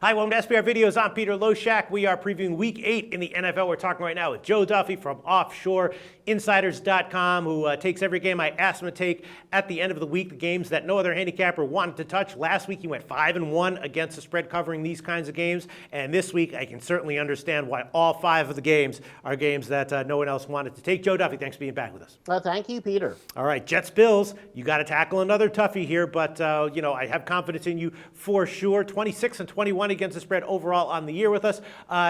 Hi, welcome to SBR Videos. I'm Peter Loshak. We are previewing Week 8 in the NFL. We're talking right now with Joe Duffy from OffshoreInsiders.com, who takes every game I asked him to take at the end of the week, the games that no other handicapper wanted to touch. Last week, he went 5-1 against the spread covering these kinds of games. And this week, I can certainly understand why all 5 of the games are games that no one else wanted to take. Joe Duffy, thanks for being back with us. Thank you, Peter. All right, Jets-Bills, you got to tackle another toughie here, but I have confidence in you for sure. 26-21 against the spread overall on the year with us.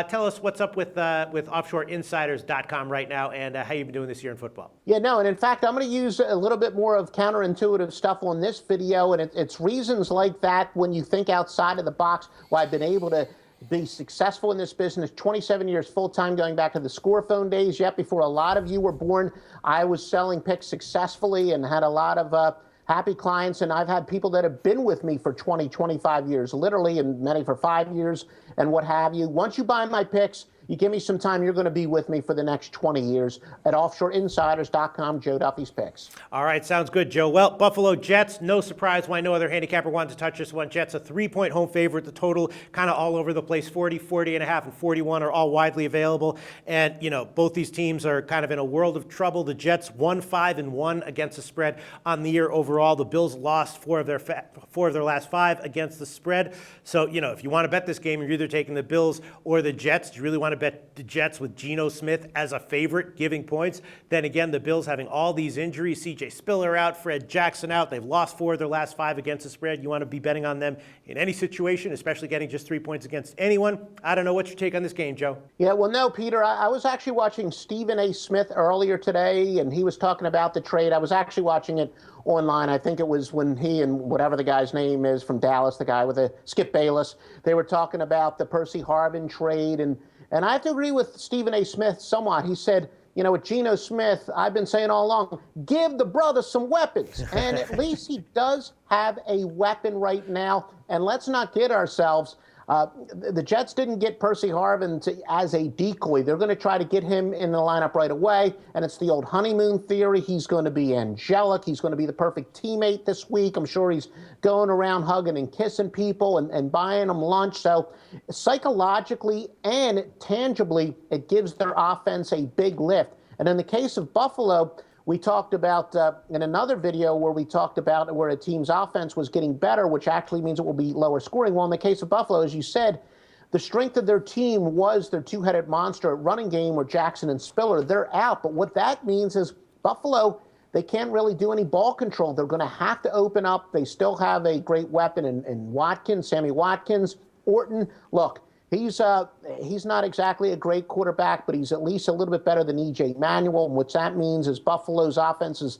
Tell us what's up with OffshoreInsiders.com right now and how you've been doing this year in football. And in fact, I'm going to use a little bit more of counterintuitive stuff on this video, and it's reasons like that when you think outside of the box why I've been able to be successful in this business. 27 years full-time, going back to the Score Phone days. Yet before a lot of you were born, I was selling picks successfully and had a lot of happy clients, and I've had people that have been with me for 20, 25 years, literally, and many for 5 years and what have you. Once you buy my picks, you give me some time, you're going to be with me for the next 20 years at OffshoreInsiders.com, Joe Duffy's picks. All right, sounds good, Joe. Well, Buffalo Jets, no surprise why no other handicapper wanted to touch this one. Jets, a 3-point home favorite. The total kind of all over the place. 40, 40.5, and 41 are all widely available. And, both these teams are kind of in a world of trouble. The Jets 1-5-1 against the spread on the year overall. The Bills lost four of their last 5 against the spread. So, if you want to bet this game, you're either taking the Bills or the Jets. Do you really want to bet the Jets with Geno Smith as a favorite giving points? Then again, the Bills having all these injuries, CJ Spiller out, Fred Jackson out. They've lost 4 of their last 5 against the spread. You want to be betting on them in any situation, especially getting just 3 points against anyone. I don't know what's your take on this game, Joe. Yeah, well, no, Peter, I was actually watching Stephen A. Smith earlier today, and he was talking about the trade. I was actually watching it online. I think it was when he and whatever the guy's name is from Dallas, the guy with the Skip Bayless, they were talking about the Percy Harvin trade, and I have to agree with Stephen A. Smith somewhat. He said, with Geno Smith, I've been saying all along, give the brother some weapons. And at least he does have a weapon right now. And let's not kid ourselves. The Jets didn't get Percy Harvin as a decoy. They're going to try to get him in the lineup right away. And it's the old honeymoon theory. He's going to be angelic. He's going to be the perfect teammate this week. I'm sure he's going around hugging and kissing people and buying them lunch. So psychologically and tangibly, it gives their offense a big lift. And in the case of Buffalo, we talked about in another video where we talked about where a team's offense was getting better, which actually means it will be lower scoring. Well, in the case of Buffalo, as you said, the strength of their team was their two-headed monster at running game where Jackson and Spiller, they're out. But what that means is Buffalo, they can't really do any ball control. They're going to have to open up. They still have a great weapon in Watkins, Sammy Watkins, Orton. Look, he's not exactly a great quarterback, but he's at least a little bit better than E.J. Manuel. And what that means is Buffalo's offense is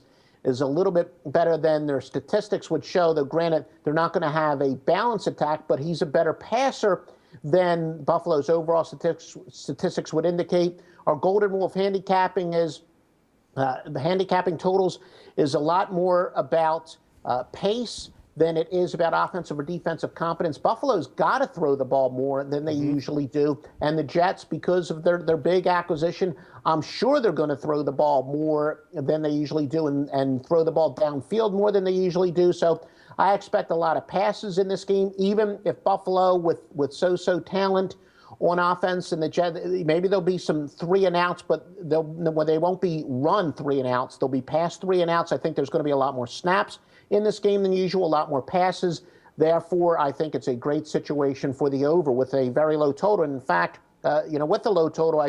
a little bit better than their statistics would show, though granted, they're not going to have a balanced attack, but he's a better passer than Buffalo's overall statistics would indicate. Our Golden Rule of handicapping is the handicapping totals is a lot more about pace than it is about offensive or defensive competence. Buffalo's got to throw the ball more than they usually do. And the Jets, because of their big acquisition, I'm sure they're going to throw the ball more than they usually do and throw the ball downfield more than they usually do. So I expect a lot of passes in this game, even if Buffalo with so-so talent on offense and the Jets, maybe there'll be some 3-and-outs, but they won't be run 3-and-outs. They'll be pass 3-and-outs. I think there's going to be a lot more snaps in this game than usual, a lot more passes. Therefore, I think it's a great situation for the over with a very low total. And in fact, with the low total,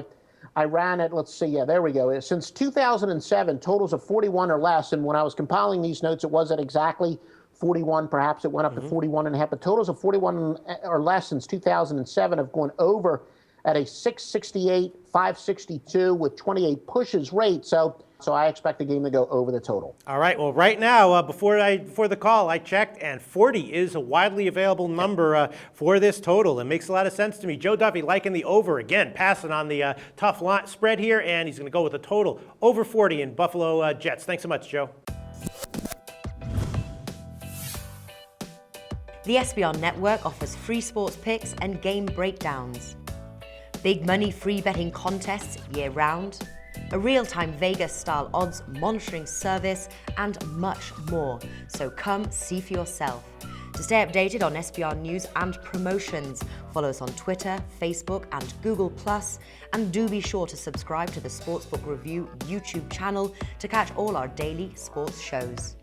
I ran it, let's see, yeah, there we go. Since 2007, totals of 41 or less, and when I was compiling these notes, it was at exactly 41, perhaps it went up to 41.5, but totals of 41 or less since 2007 have gone over at a 668, 562 with 28 pushes rate. So I expect the game to go over the total. All right. Well, right now, before the call, I checked, and 40 is a widely available number for this total. It makes a lot of sense to me. Joe Duffy liking the over again, passing on the tough line spread here, and he's going to go with a total over 40 in Buffalo Jets. Thanks so much, Joe. The SBR Network offers free sports picks and game breakdowns, big money free betting contests year-round, a real-time Vegas-style odds monitoring service, and much more. So come see for yourself. To To stay updated on SBR news and promotions, follow us on Twitter, Facebook, and Google+, and do be sure to subscribe to the Sportsbook Review YouTube channel to catch all our daily sports shows.